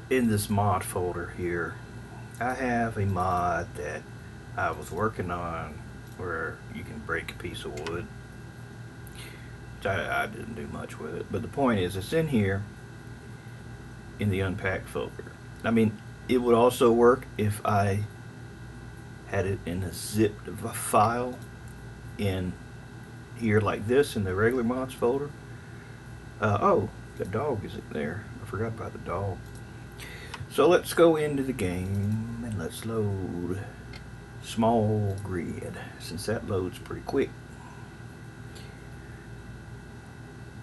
in this mod folder here, I have a mod that I was working on where you can break a piece of wood. I didn't do much with it, but the point is, it's in here in the unpacked folder. I mean, it would also work if I had it in a zipped file in here like this in the regular mods folder. Oh, the dog isn't there. I forgot about the dog. So let's go into the game and let's load small grid, since that loads pretty quick.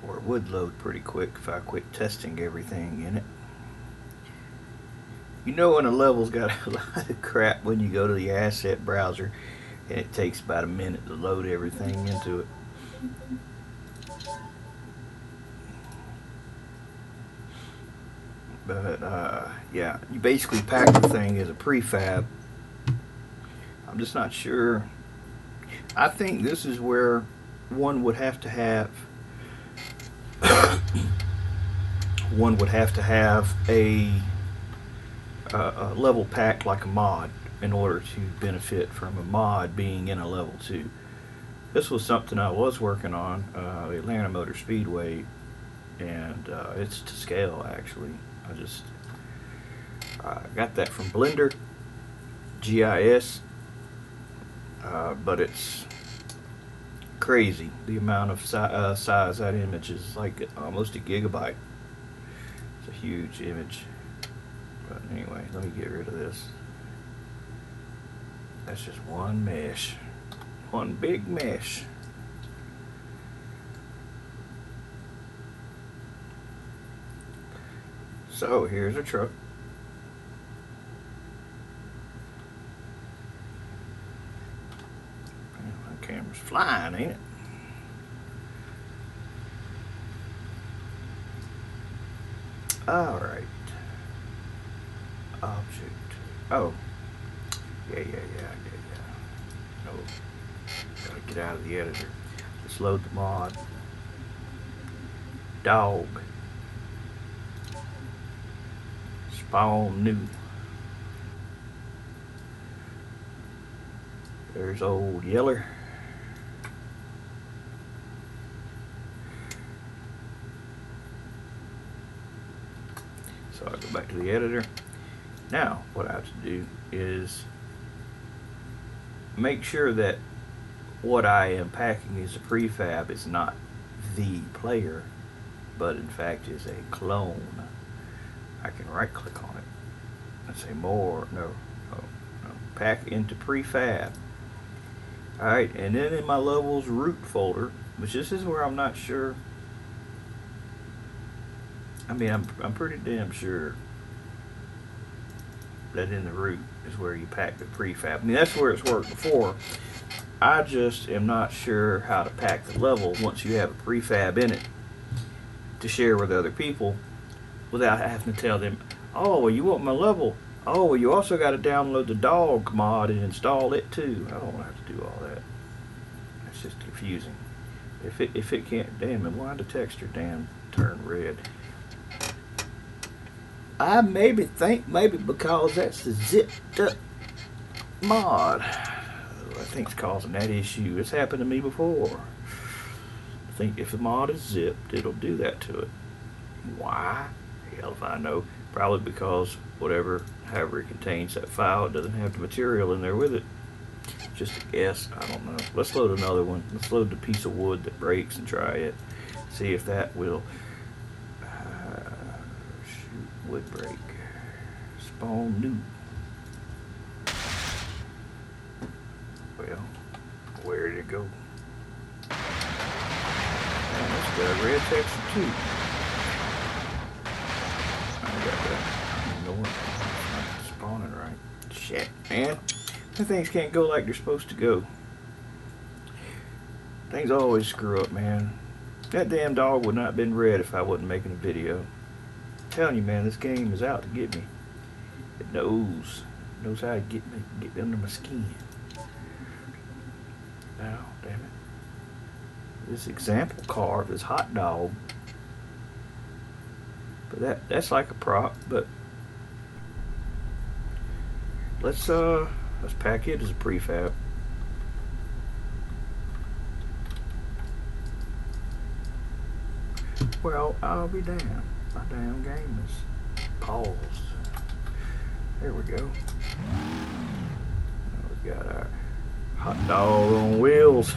Or it would load pretty quick if I quit testing everything in it. You know when a level's got a lot of crap when you go to the asset browser and it takes about a minute to load everything into it. But yeah, you basically pack the thing as a prefab. I'm just not sure. I think this is where one would have to have a level pack like a mod in order to benefit from a mod being in a level 2. This was something I was working on, the Atlanta Motor Speedway, and it's to scale actually. I just got that from Blender, GIS, but it's crazy the amount of size that image is, like almost a gigabyte. It's a huge image. But anyway, let me get rid of this. That's just one mesh. One big mesh. So here's a truck. My camera's flying, ain't it? Alright. Object. Oh. Yeah. No. Gotta get out of the editor. Let's load the mod. Dog. Spawn new. There's old Yeller. So I go back to the editor. Now what I have to do is make sure that what I am packing as a prefab is not the player, but in fact is a clone. I can right click on it and say more, no, pack into prefab. Alright, and then in my levels root folder, which this is where I'm not sure. I mean, I'm pretty damn sure that in the root is where you pack the prefab. I mean, that's where it's worked before. I just am not sure how to pack the level once you have a prefab in it to share with other people without having to tell them, oh, well, you want my level. Oh, well, you also got to download the dog mod and install it too. I don't have to do all that. That's just confusing. If it can't, damn it, why the texture damn turn red? I think maybe because that's the zipped up mod. I think it's causing that issue. It's happened to me before. I think if the mod is zipped, it'll do that to it. Why? Hell if I know. Probably because however it contains that file, it doesn't have the material in there with it. Just a guess. I don't know. Let's load another one. Let's load the piece of wood that breaks and try it. See if that will. Shoot, wood break. Spawn new. Well, where did it go? And it's got a red texture too. I got that. You know what? It's not spawning right. Shit, man. The things can't go like they're supposed to go. Things always screw up, man. That damn dog would not have been red if I wasn't making a video. I'm telling you, man, this game is out to get me. It knows how to get me, get under my skin. Now, damn it. This example car of this hot dog. But that's like a prop, but let's pack it as a prefab. Well, I'll be damned. My damn game is paused. There we go. We got our hot dog on wheels.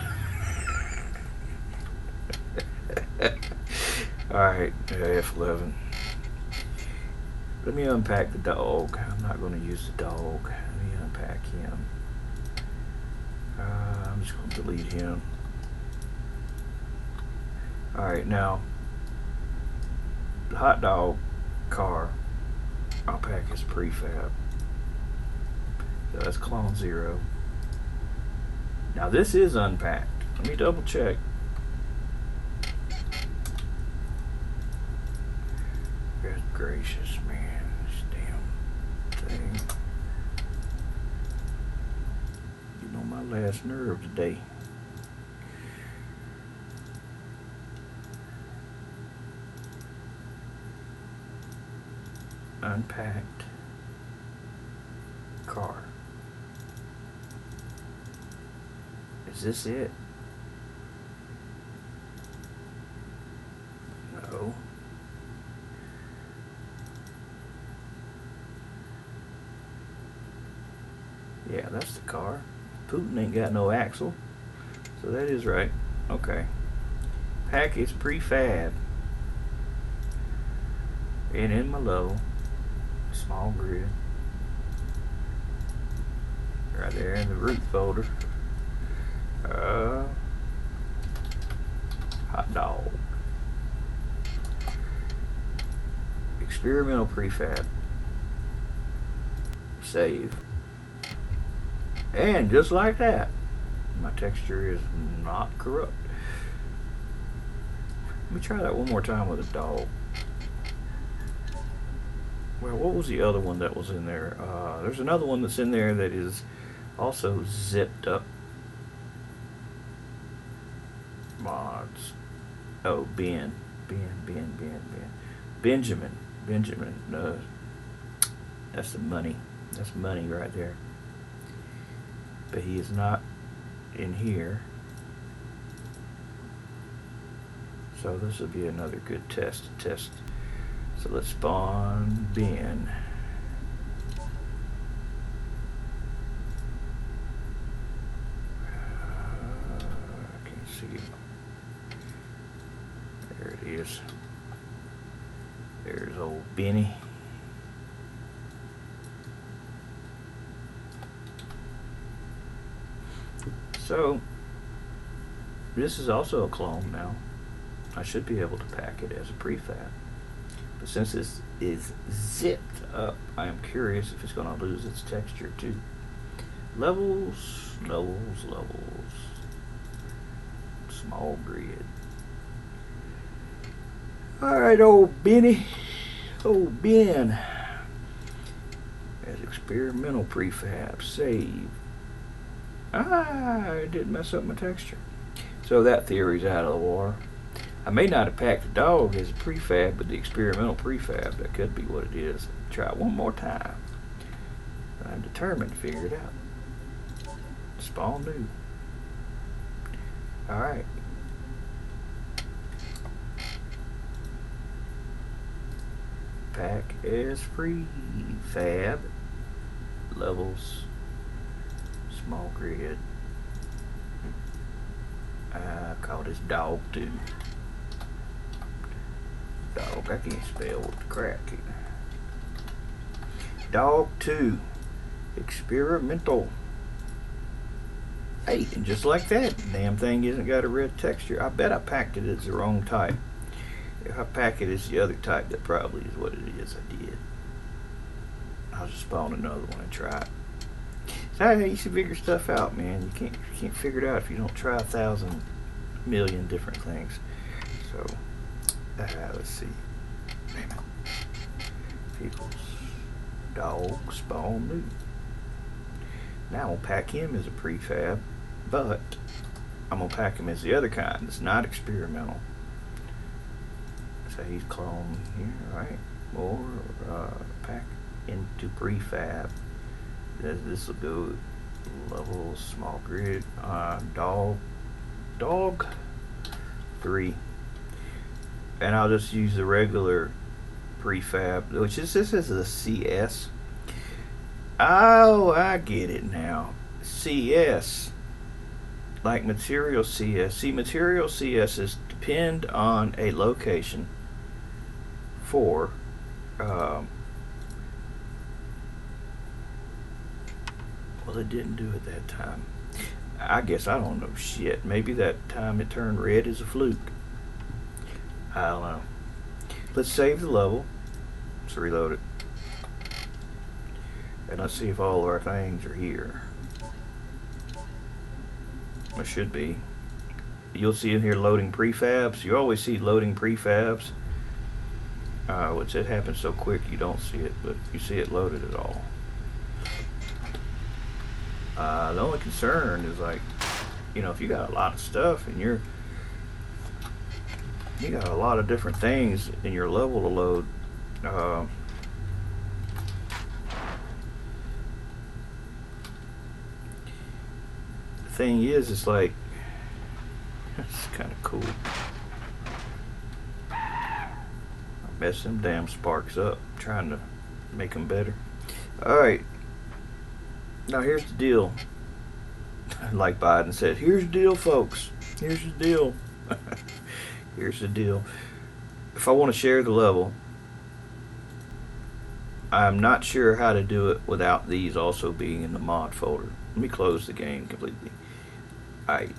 Alright, F11. Let me unpack the dog. I'm not going to use the dog. Let me unpack him. I'm just going to delete him. Alright, now, the hot dog car, I'll pack as prefab. So that's clone 0. Now this is unpacked. Let me double check. Good gracious, man, this damn thing. Getting on my last nerve today. Unpacked car. Is this it? No. Yeah, that's the car. Putin ain't got no axle. So that is right. Okay. Package prefab. And in my level. Small grid. Right there in the root folder. Hot dog. Experimental prefab. Save. And just like that, my texture is not corrupt. Let me try that one more time with a dog. Well, what was the other one that was in there? There's another one that's in there that is also zipped up. Mods. Oh, Benjamin. That's the money. That's money right there. But he is not in here. So this will be another good test to test. So let's spawn Ben. I can't see him. There it is. There's old Benny. So this is also a clone now. I should be able to pack it as a prefab. But since this is zipped up, I am curious if it's going to lose its texture too. Levels. Small grid. Alright, old Benny. Old Ben. As experimental prefab. Save. It didn't mess up my texture. So that theory's out of the water. I may not have packed the dog as a prefab, but the experimental prefab, that could be what it is. Try it one more time. I'm determined to figure it out. Spawn new. Alright. Pack as prefab. Levels. Small grid. I call this dog 2. Dog, I can't spell with the crack here. Dog 2. Experimental. Hey, and just like that, the damn thing isn't got a red texture. I bet I packed it as the wrong type. If I pack it as the other type, that probably is what it is. I did. I'll just spawn another one and try it. So how you should figure stuff out, man. You can't figure it out if you don't try 1,000 million different things. So let's see. Damn it. People's dog spawn new. Now I'll pack him as a prefab, but I'm gonna pack him as the other kind. It's not experimental. So he's cloned here, right? Or pack into prefab. This will go level, small grid, dog 3. And I'll just use the regular prefab, which is, this is a CS. Oh, I get it now. CS, like material CS. See, material CS is depend on a location for well, it didn't do it that time. I guess I don't know shit. Maybe that time it turned red is a fluke. I don't know. Let's save the level. Let's reload it. And let's see if all of our things are here. It should be. You'll see in here loading prefabs. You always see loading prefabs. Which it happens so quick you don't see it, but you see it loaded at all. The only concern is, like, you know, if you got a lot of stuff and you got a lot of different things in your level to load, the thing is, it's like, it's kind of cool. I mess them damn sparks up trying to make them better. Alright, now here's the deal. Like Biden said, here's the deal, folks. Here's the deal. Here's the deal. If I want to share the level, I'm not sure how to do it without these also being in the mod folder. Let me close the game completely. Alright,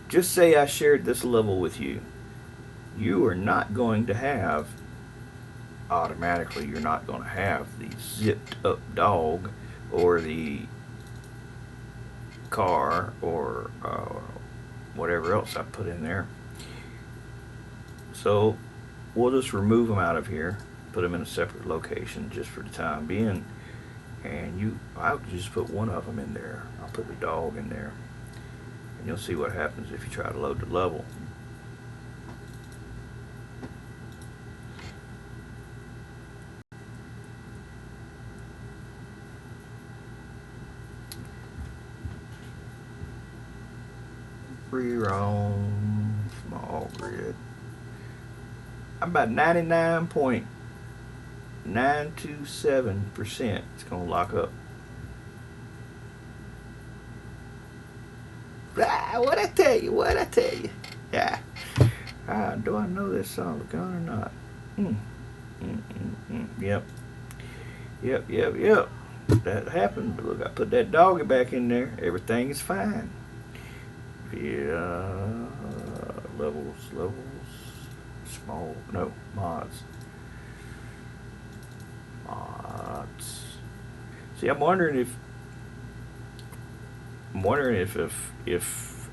just say I shared this level with you. You are not going to have, automatically, you're not going to have the zipped up dog or the car or whatever else I put in there. So we'll just remove them out of here, put them in a separate location just for the time being, and I'll just put one of them in there. I'll put the dog in there, and you'll see what happens if you try to load the level. Freeroam, small grid. I'm about 99.927% it's gonna lock up. What I tell you? Yeah. Do I know this song gun or not? Yep. That happened. But look, I put that doggy back in there. Everything is fine. Yeah, levels, small, no, mods. See, I'm wondering if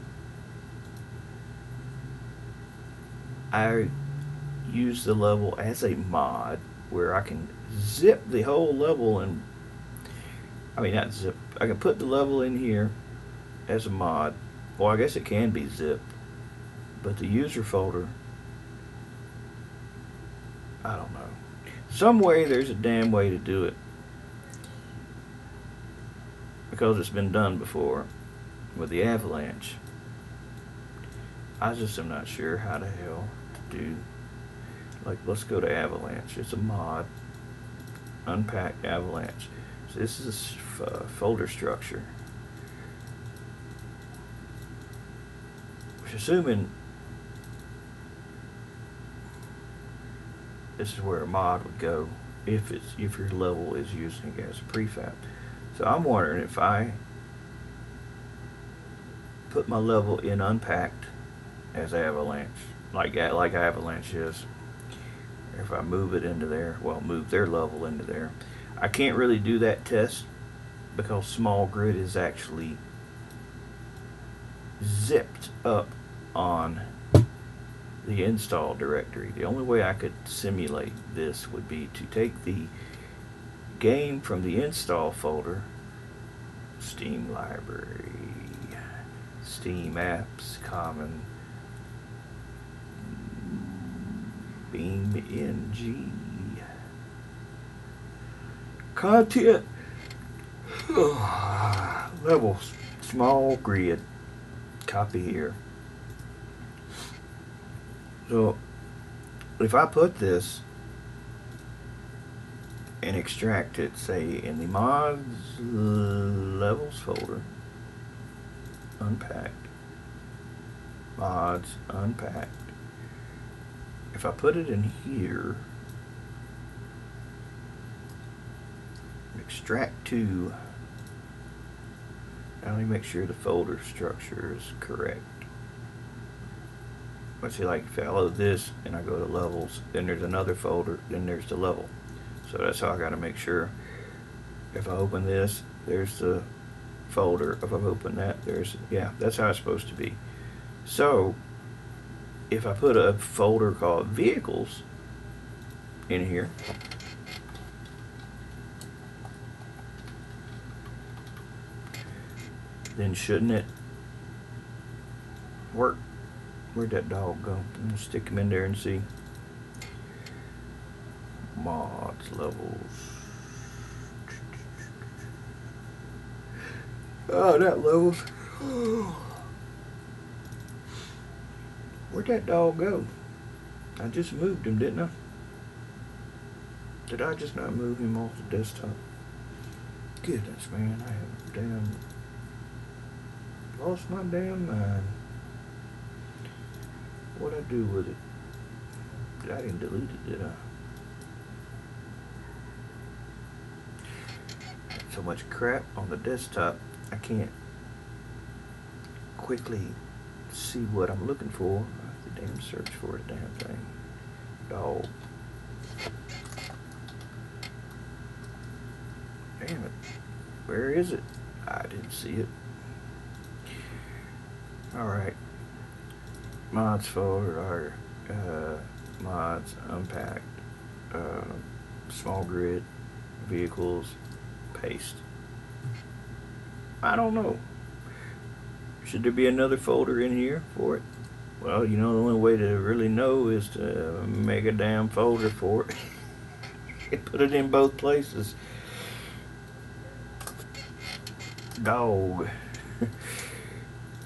I use the level as a mod where I can zip the whole level, and I mean, not zip, I can put the level in here as a mod. Well, I guess it can be zipped, but the user folder, I don't know. Some way, there's a damn way to do it, because it's been done before with the Avalanche. I just am not sure how the hell to do. Like, let's go to Avalanche. It's a mod. Unpack Avalanche. So this is folder structure. Assuming this is where a mod would go if your level is using it as a prefab. So I'm wondering if I put my level in unpacked as Avalanche, like Avalanche is, or if I move it into there, well, move their level into there. I can't really do that test because small grid is actually zipped up on the install directory. The only way I could simulate this would be to take the game from the install folder, Steam library, Steam apps, common, BeamNG, content, Level small grid. Copy here. So if I put this and extract it, say in the mods levels folder, unpacked, mods unpacked. If I put it in here, extract to, now let me make sure the folder structure is correct. Let's see, like if I load this and I go to levels, then there's another folder, then there's the level. So that's how I got to make sure. If I open this, there's the folder. If I open that, there's, yeah, that's how it's supposed to be. So if I put a folder called vehicles in here, then shouldn't it work? Where'd that dog go? I'm gonna stick him in there and see. Mods, levels. Oh, that levels. Where'd that dog go? I just moved him, didn't I? Did I just not move him off the desktop? Goodness, man, I have damn lost my damn mind. What'd I do with it? I didn't delete it, did I? So much crap on the desktop, I can't quickly see what I'm looking for. I have to damn search for the damn thing. Dog. Damn it. Where is it? I didn't see it. Alright. Mods folder, or mods unpacked, small grid, vehicles, paste. I don't know. Should there be another folder in here for it? Well, you know, the only way to really know is to make a damn folder for it. Put it in both places. Dog.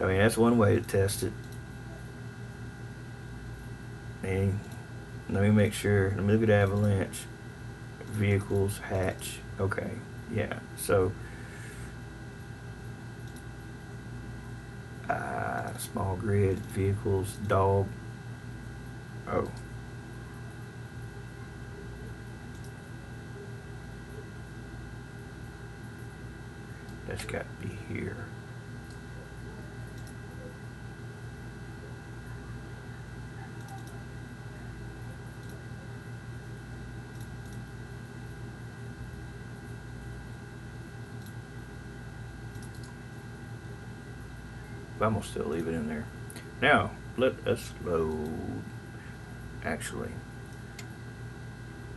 I mean, that's one way to test it. And let me make sure. Let me look at avalanche. Vehicles, hatch. Okay, yeah. So, small grid, vehicles, dog. Oh. That's got to be here. I'm gonna still leave it in there. Now, let us load. Actually,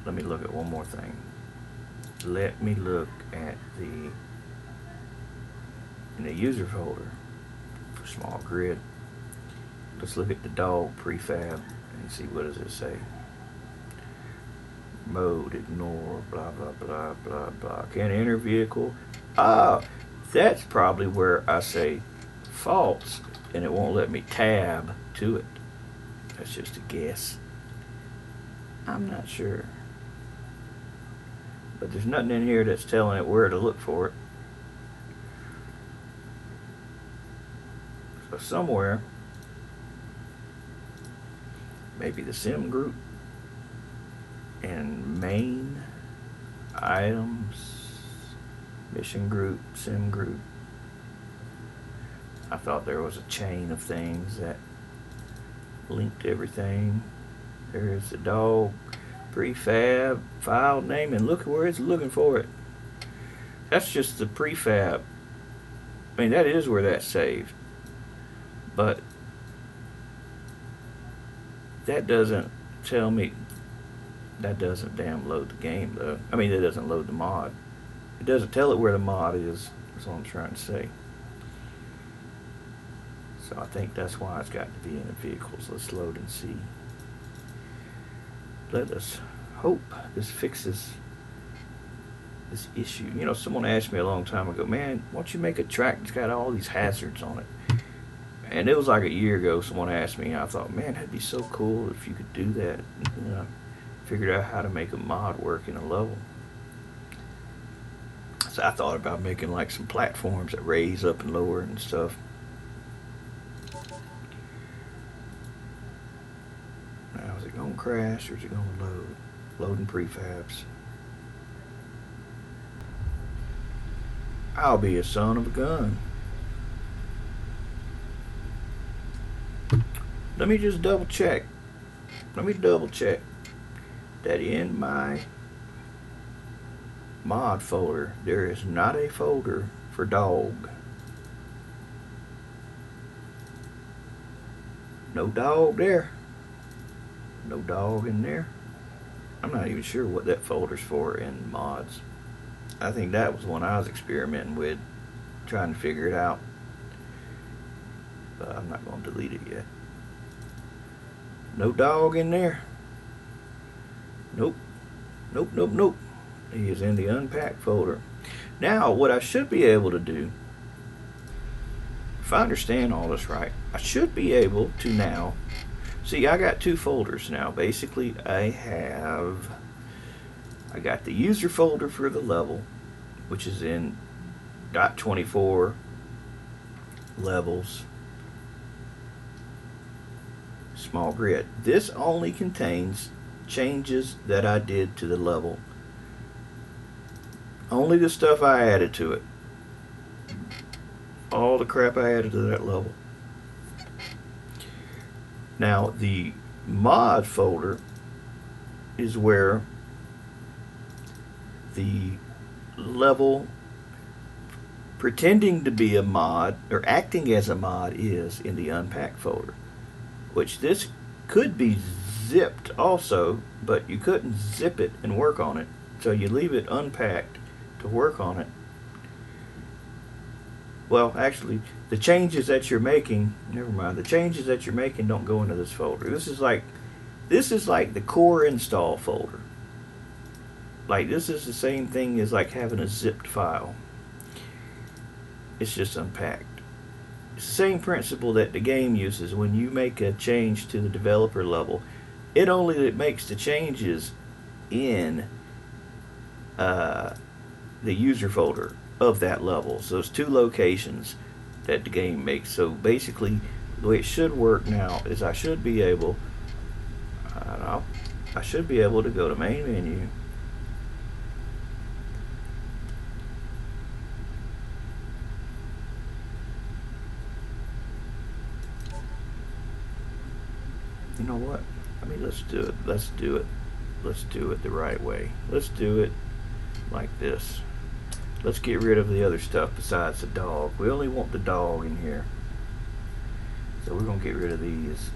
let me look at one more thing. Let me look at in the user folder for small grid. Let's look at the dog prefab and see what does it say. Mode, ignore, blah, blah, blah, blah, blah. Can't enter vehicle. Ah, that's probably where I say false and it won't let me tab to it. That's just a guess. I'm not sure. But there's nothing in here that's telling it where to look for it. So somewhere, maybe the sim group and main items, mission group, sim group. I thought there was a chain of things that linked everything. There's the dog prefab file name, and look where it's looking for it. That's just the prefab. I mean, that is where that's saved. But that doesn't tell me, that doesn't damn load the game though. I mean, it doesn't load the mod. It doesn't tell it where the mod is. That's what I'm trying to say. So I think that's why it's got to be in the vehicles. Let's load and see. Let us hope this fixes this issue. You know, someone asked me a long time ago, man, why don't you make a track that's got all these hazards on it? And it was like a year ago someone asked me, and I thought, man, that'd be so cool if you could do that. And I figured out how to make a mod work in a level. So I thought about making like some platforms that raise up and lower and stuff. Now, is it going to crash or is it going to load? Loading prefabs. I'll be a son of a gun. Let me just double check. Let me double check that in my mod folder there is not a folder for dog. No dog there. No dog in there. I'm not even sure what that folder's for in mods. I think that was one I was experimenting with, trying to figure it out. But I'm not going to delete it yet. No dog in there. Nope. Nope, nope, nope. He is in the unpacked folder. Now, what I should be able to do, if I understand all this right, I should be able to now, see, I got two folders now. Basically, I got the user folder for the level, which is in .24 levels, small grid. This only contains changes that I did to the level. Only the stuff I added to it. All the crap I added to that level. Now, the mod folder is where the level pretending to be a mod or acting as a mod is in the unpacked folder, which this could be zipped also, but you couldn't zip it and work on it, so you leave it unpacked to work on it. Well, actually, the changes that you're making, never mind, the changes that you're making don't go into this folder. This is like the core install folder. Like, this is the same thing as like having a zipped file. It's just unpacked. It's the same principle that the game uses when you make a change to the developer level. It only makes the changes in the user folder of that level. So it's two locations that the game makes. So basically, the way it should work now is I should be able to go to main menu, you know what? I mean, let's do it. Let's do it the right way. Let's do it like this. Let's get rid of the other stuff besides the dog. We only want the dog in here. So we're going to get rid of these.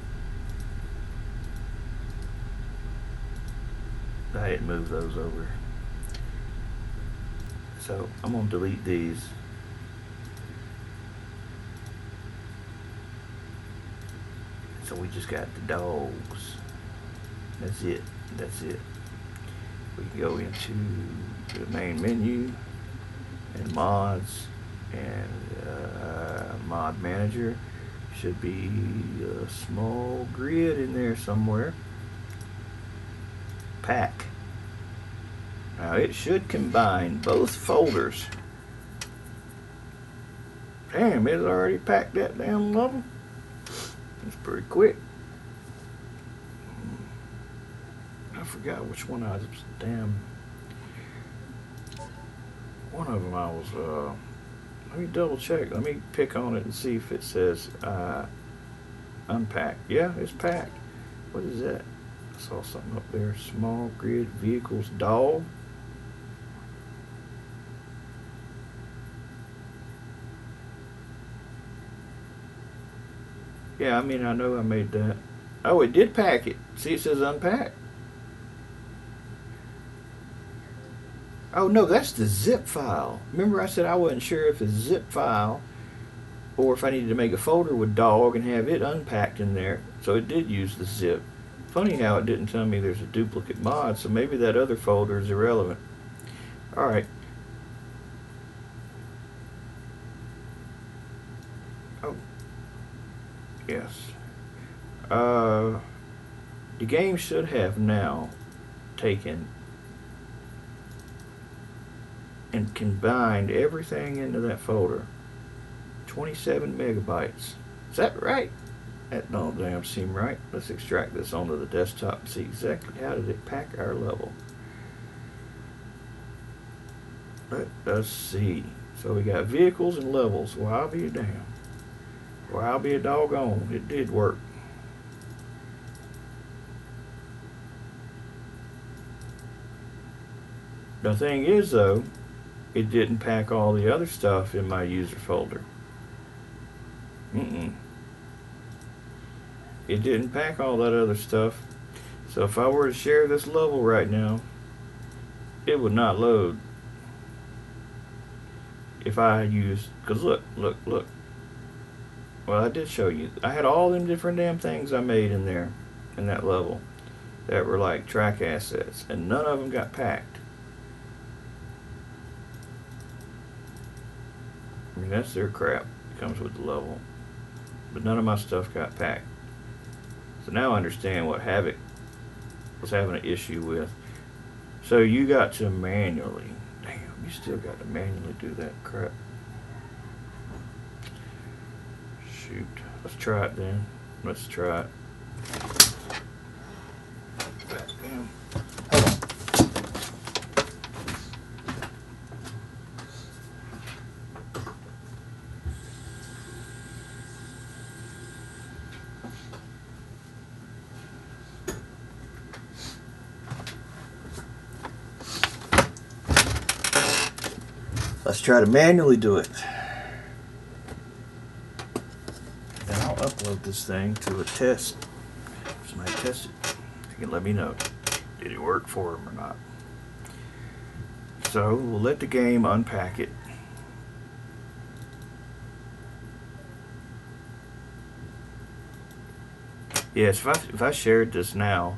I didn't move those over. So I'm going to delete these. So we just got the dogs. That's it. That's it. We can go into the main menu and mods and mod manager. Should be a small grid in there somewhere. Pack. Now it should combine both folders. Damn, it's already packed that damn level. It's pretty quick. I forgot which one I was one of them I was let me double check. Let me pick on it and see if it says unpacked. Yeah, it's packed. What is that? I saw something up there. Small grid vehicles dog. Yeah, I mean, I know I made that. Oh, it did pack it. See, it says unpacked. Oh, no, that's the zip file. Remember I said I wasn't sure if it's a zip file or if I needed to make a folder with dog and have it unpacked in there. So it did use the zip. Funny how it didn't tell me there's a duplicate mod, so maybe that other folder is irrelevant. Alright, Yes. The game should have now taken and combined everything into that folder. 27 megabytes. Is that right? That don't damn seem right. Let's extract this onto the desktop and see exactly how did it pack our level. Let us see. So we got vehicles and levels. Well, I'll be a damn. Well, I'll be a doggone. It did work. The thing is, though, it didn't pack all the other stuff in my user folder. It didn't pack all that other stuff. So if I were to share this level right now, it would not load. If I used, because look. Well, I did show you. I had all them different damn things I made in there, in that level, that were like track assets, and none of them got packed. I mean, that's their crap. It comes with the level. But none of my stuff got packed. So now I understand what Havoc was having an issue with. So you got to manually, damn, you still got to manually do that crap. Shoot. Let's try it then. Let's try it. Damn. Hold on. Let's try to manually do it. Then I'll upload this thing to a test. Somebody test it. You can let me know. Did it work for them or not? So we'll let the game unpack it. Yes, if I shared this now,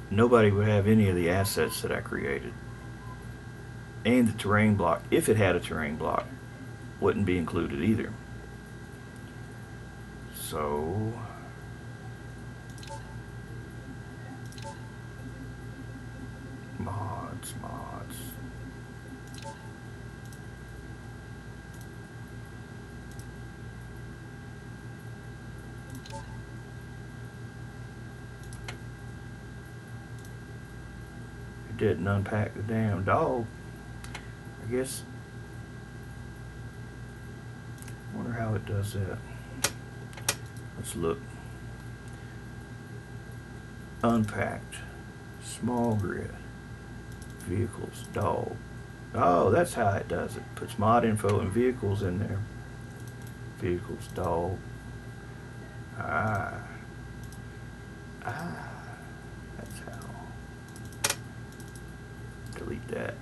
nobody would have any of the assets that I created. And the terrain block, if it had a terrain block, wouldn't be included either. So mods. It didn't unpack the damn dog. I guess. Wonder how it does that. Let's look. Unpacked. Small grid. Vehicles. Dog. Oh, that's how it does it. Puts mod info and vehicles in there. Vehicles. Dog. That's how. Delete that.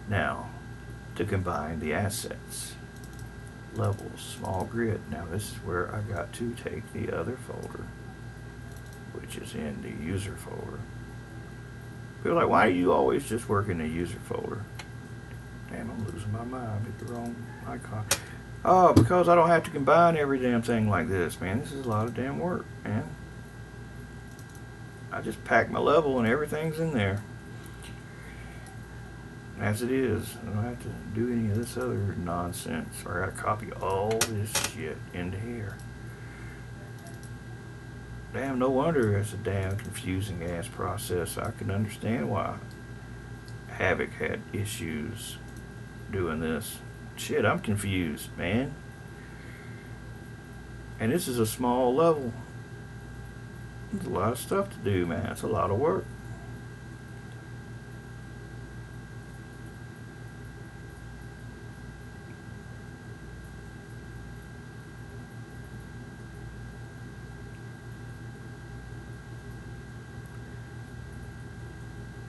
Now, to combine the assets, levels, small grid. Now this is where I got to take the other folder, which is in the user folder. People are like, why do you always just work in the user folder? Damn, I'm losing my mind. I hit the wrong icon. Oh, because I don't have to combine every damn thing like this, man. This is a lot of damn work, man. I just pack my level and everything's in there. As it is. I don't have to do any of this other nonsense. Or I gotta copy all this shit into here. Damn, no wonder it's a damn confusing ass process. I can understand why Havoc had issues doing this. Shit, I'm confused, man. And this is a small level. There's a lot of stuff to do, man. It's a lot of work.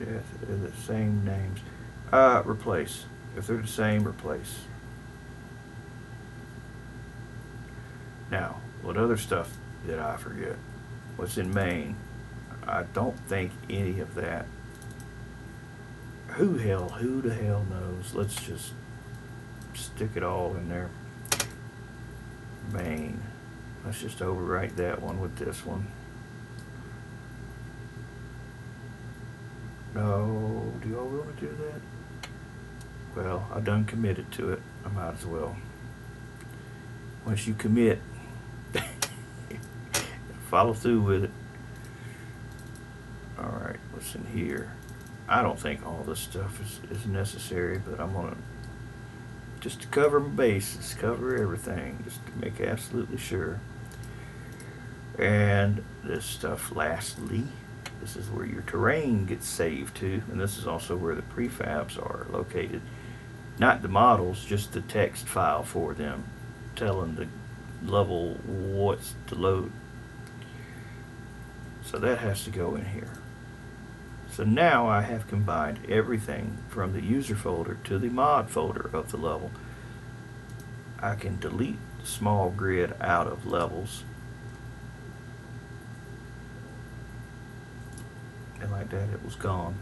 Yes, they're the same names. Replace. If they're the same, replace. Now, what other stuff did I forget? What's in main? I don't think any of that Who the hell knows? Let's just stick it all in there. Main. Let's just overwrite that one with this one. No, do y'all want to do that? Well, I done committed to it. I might as well. Once you commit, follow through with it. Alright, what's in here? I don't think all this stuff is necessary, but I'm gonna, just to cover my bases, cover everything, just to make absolutely sure. And this stuff, lastly, this is where your terrain gets saved to, and this is also where the prefabs are located. Not the models, just the text file for them, telling the level what's to load. So that has to go in here. So now I have combined everything from the user folder to the mod folder of the level. I can delete the small grid out of levels. And like that, it was gone.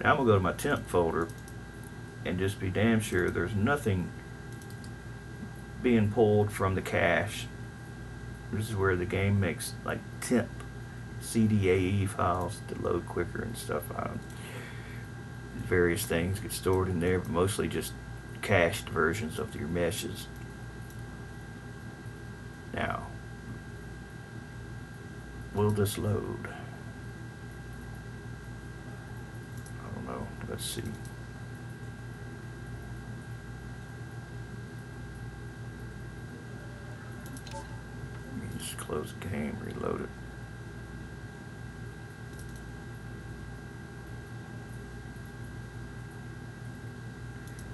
Now I'm gonna go to my temp folder and just be damn sure there's nothing being pulled from the cache. This is where the game makes like temp CDAE files to load quicker and stuff. Various things get stored in there, but mostly just cached versions of your meshes. Now, will this load? I don't know. Let's see. Let me just close the game, reload it.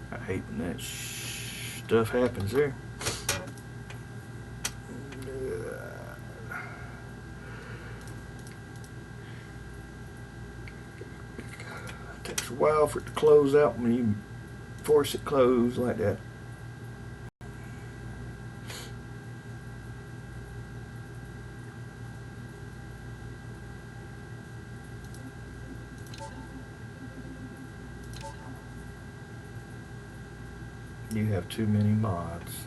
I hate when that stuff happens there. It takes a while for it to close out when you force it closed like that. You have too many mods.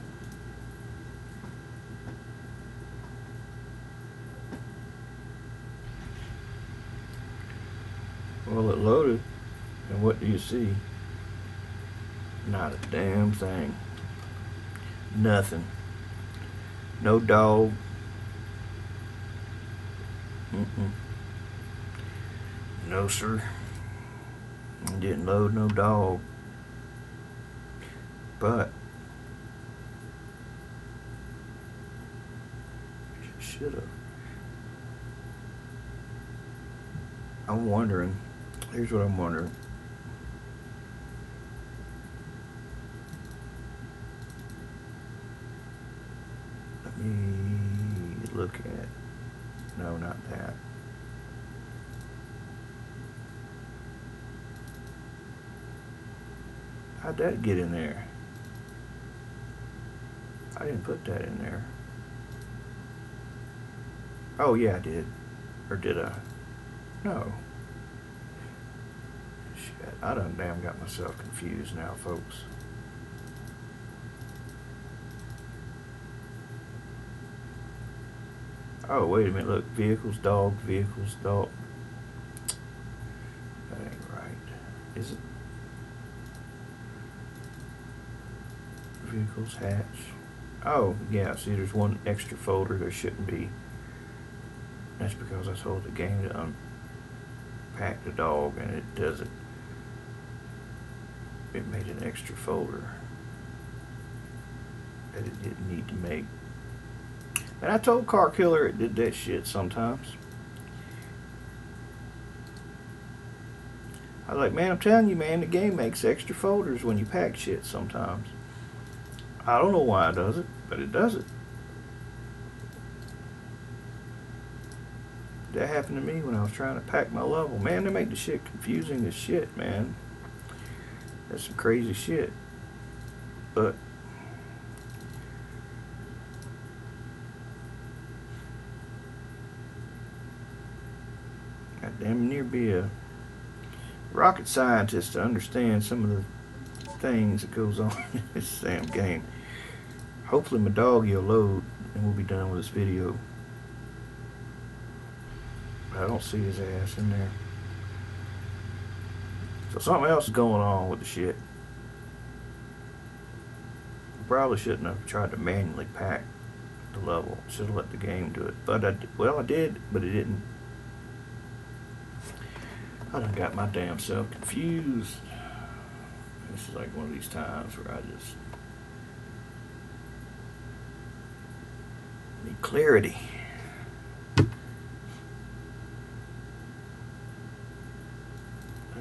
Well, it loaded, and what do you see? Not a damn thing. Nothing. No dog. No, sir. It didn't load no dog. But should have. I'm wondering. Here's what I'm wondering. Let me look at. No, not that. How'd that get in there? I didn't put that in there. Oh yeah, I did. Or did I? No. Shit, I done damn got myself confused now, folks. Oh, wait a minute, look. Vehicles, dog, vehicles, dog. That ain't right. Is it? Vehicles, hatch. Oh, yeah, see there's one extra folder there shouldn't be. That's because I told the game to unpack the dog and it doesn't. It made an extra folder that it didn't need to make. And I told Car Killer it did that shit sometimes. I was like, man, I'm telling you, man, the game makes extra folders when you pack shit sometimes. I don't know why it does it, but it does it. That happened to me when I was trying to pack my level. Man, they make the shit confusing as shit, man. That's some crazy shit. But that damn near be a rocket scientist to understand some of the things that goes on in this damn game. Hopefully my doggy will load and we'll be done with this video. But I don't see his ass in there. So something else is going on with the shit. Probably shouldn't have tried to manually pack the level. Should have let the game do it. But I did, but it didn't. I done got my damn self confused. This is like one of these times where I just need clarity. Let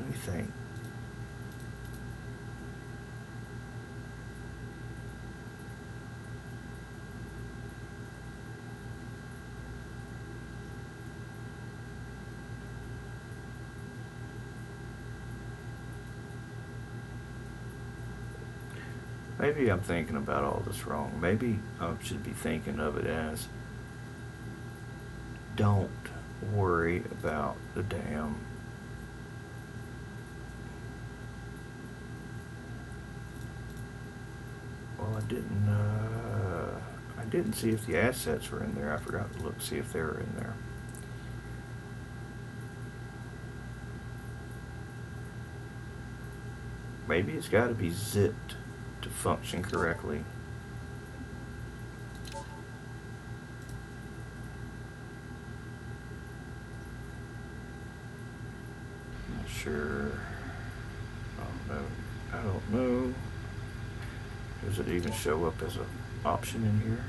me think. Maybe I'm thinking about all this wrong. Maybe I should be thinking of it as don't worry about the damn well, I didn't see if the assets were in there. I forgot to look see if they were in there. Maybe it's got to be zipped to function correctly. Not sure. I don't know. Does it even show up as an option in here?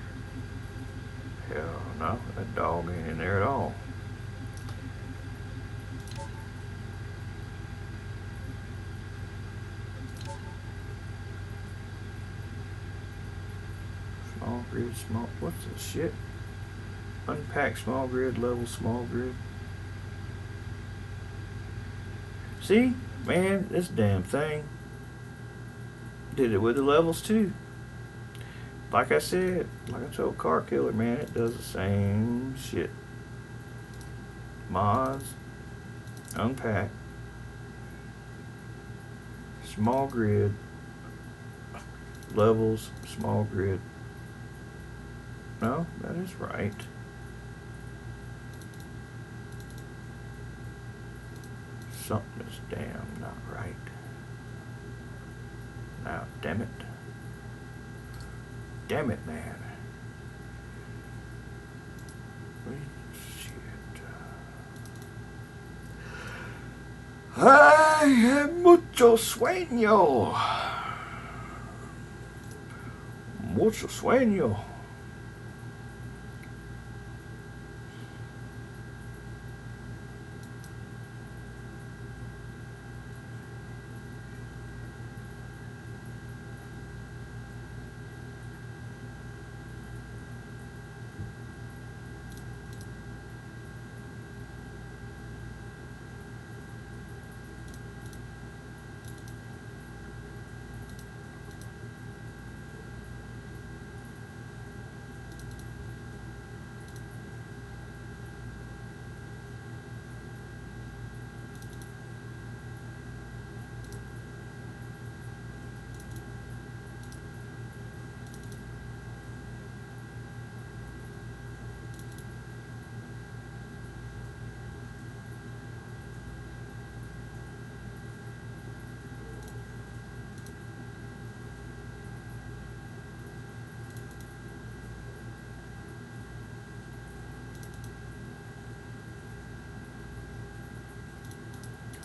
Hell no, that dog ain't in there at all. Small grid, what's this shit? Unpack small grid, level small grid. See, man, this damn thing did it with the levels too. Like I said, like I told Car Killer, man, it does the same shit. Mods, unpack, small grid, levels, small grid. No, that is right. Something is damn not right. Now, damn it. Damn it, man. Shit. Ay, hay mucho sueño. Mucho sueño.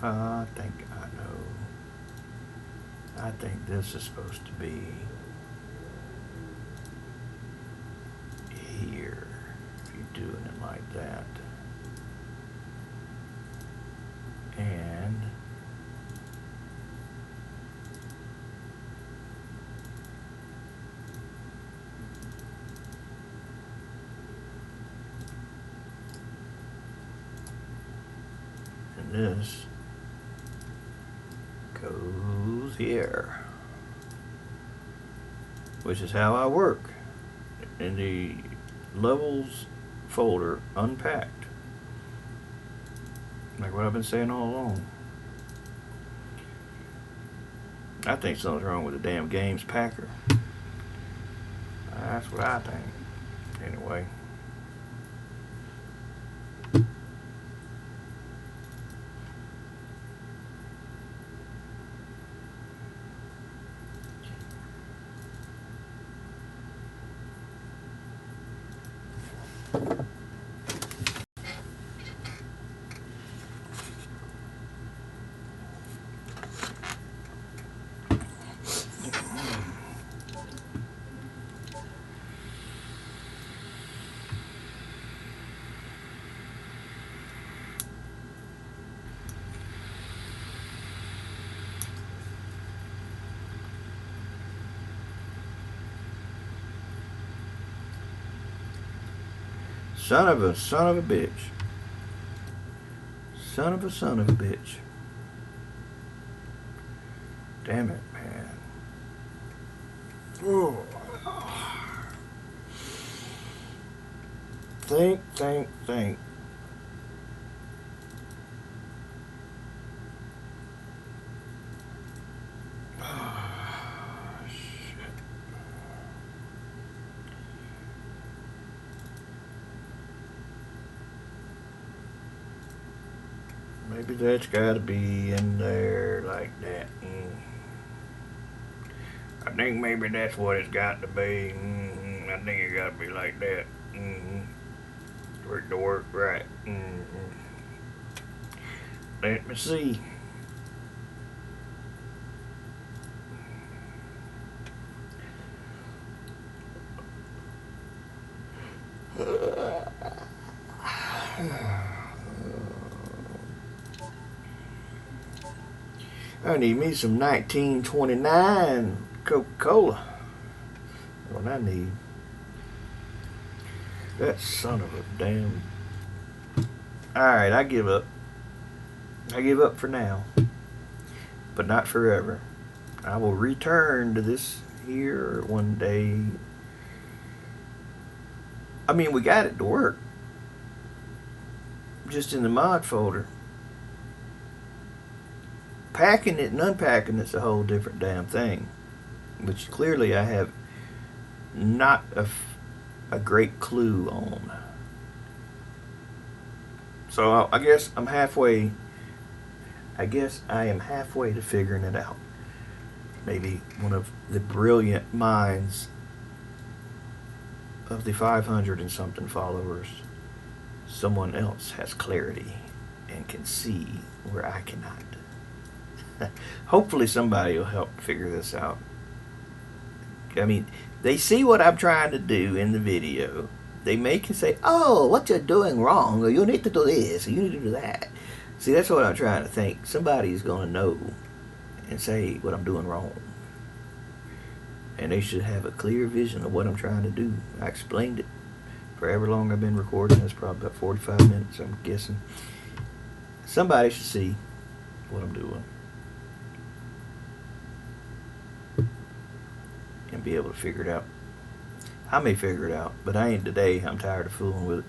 I think I know. I think this is supposed to be here, if you're doing it like that. And this goes here, which is how I work in the levels folder unpacked, like what I've been saying all along. I think something's wrong with the damn games packer. That's what I think. Anyway. Son of a bitch. Son of a bitch. Damn it, man. Ooh. Think. Maybe that's got to be in there like that. I think maybe that's what it's got to be. I think it got to be like that. For it to work right. Let me see. I need me some 1929 Coca-Cola. What I need. That son of a damn. Alright, I give up. I give up for now. But not forever. I will return to this here one day. I mean, we got it to work. Just in the mod folder. Packing it and unpacking it's a whole different damn thing, which clearly I have not a great clue on. So I guess I'm halfway. I guess I am halfway to figuring it out. Maybe one of the brilliant minds of the 500 and something followers, someone else has clarity and can see where I cannot. Hopefully somebody will help figure this out. I mean, they see what I'm trying to do in the video. They make and say, oh, what you're doing wrong, or you need to do this, or you need to do that. See, that's what I'm trying to think. Somebody's going to know and say what I'm doing wrong. And they should have a clear vision of what I'm trying to do. I explained it for however long I've been recording. That's probably about 45 minutes, I'm guessing. Somebody should see what I'm doing and be able to figure it out. I may figure it out, but I ain't today. I'm tired of fooling with it.